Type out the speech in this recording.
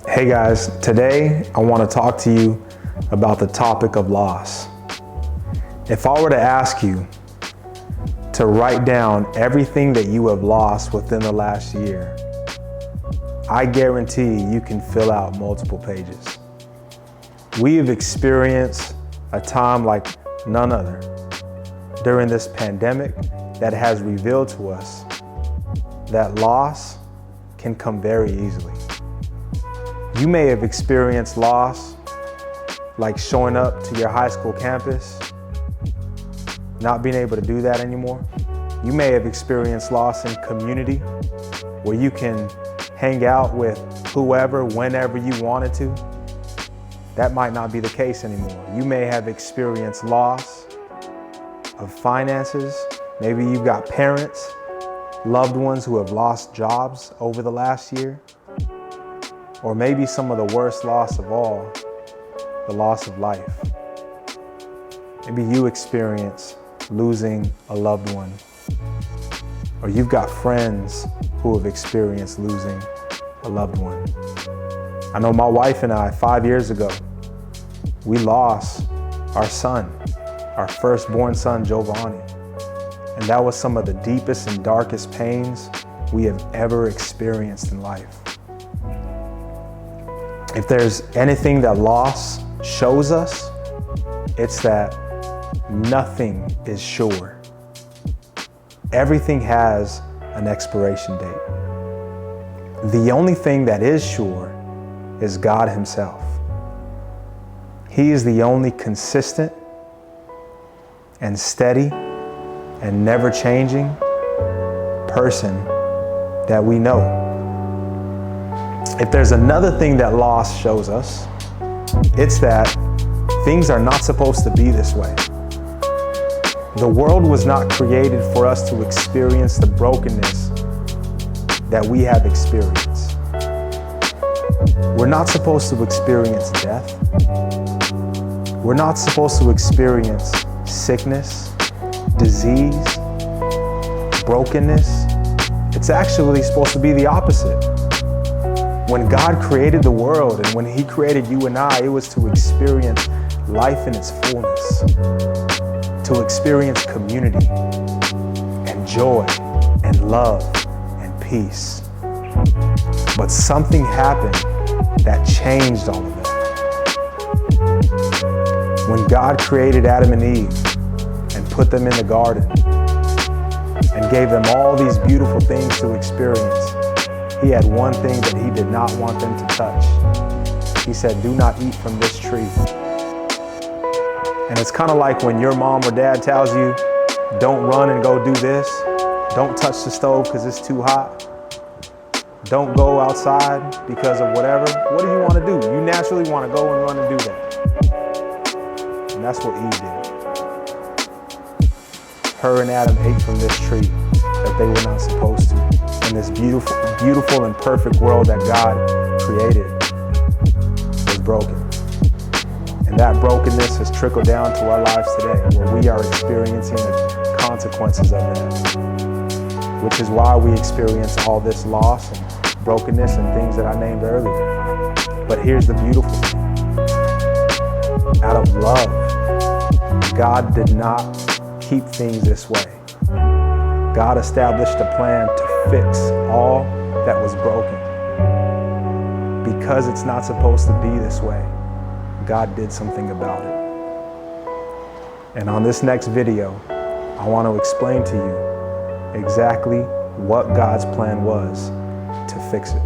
Hey guys, today I want to talk to you about the topic of loss. If I were to ask you to write down everything that you have lost within the last year, I guarantee you can fill out multiple pages. We have experienced a time like none other during this pandemic that has revealed to us that loss can come very easily. You may have experienced loss like showing up to your high school campus, not being able to do that anymore. You may have experienced loss in community where you can hang out with whoever, whenever you wanted to. That might not be the case anymore. You may have experienced loss of finances. Maybe you've got parents, loved ones who have lost jobs over the last year. Or maybe some of the worst loss of all, the loss of life. Maybe you experience losing a loved one. Or you've got friends who have experienced losing a loved one. I know my wife and I, 5 years ago, we lost our son, our firstborn son, Giovanni. And that was some of the deepest and darkest pains we have ever experienced in life. If there's anything that loss shows us, it's that nothing is sure. Everything has an expiration date. The only thing that is sure is God Himself. He is the only consistent and steady and never changing person that we know. If there's another thing that loss shows us, it's that things are not supposed to be this way. The world was not created for us to experience the brokenness that we have experienced. We're not supposed to experience death. We're not supposed to experience sickness, disease, brokenness. It's actually supposed to be the opposite. When God created the world and when He created you and I, it was to experience life in its fullness, to experience community and joy and love and peace. But something happened that changed all of that. When God created Adam and Eve and put them in the garden and gave them all these beautiful things to experience, He had one thing that He did not want them to touch. He said, do not eat from this tree. And it's kind of like when your mom or dad tells you, don't run and go do this. Don't touch the stove because it's too hot. Don't go outside because of whatever. What do you want to do? You naturally want to go and run and do that. And that's what Eve did. Her and Adam ate from this tree that they were not supposed to. And this beautiful and perfect world that God created was broken. And that brokenness has trickled down to our lives today, where we are experiencing the consequences of that, which is why we experience all this loss and brokenness and things that I named earlier. But here's the beautiful thing. Out of love, God did not keep things this way. God established a plan to fix all that was broken. Because it's not supposed to be this way, God did something about it. And on this next video, I want to explain to you exactly what God's plan was to fix it.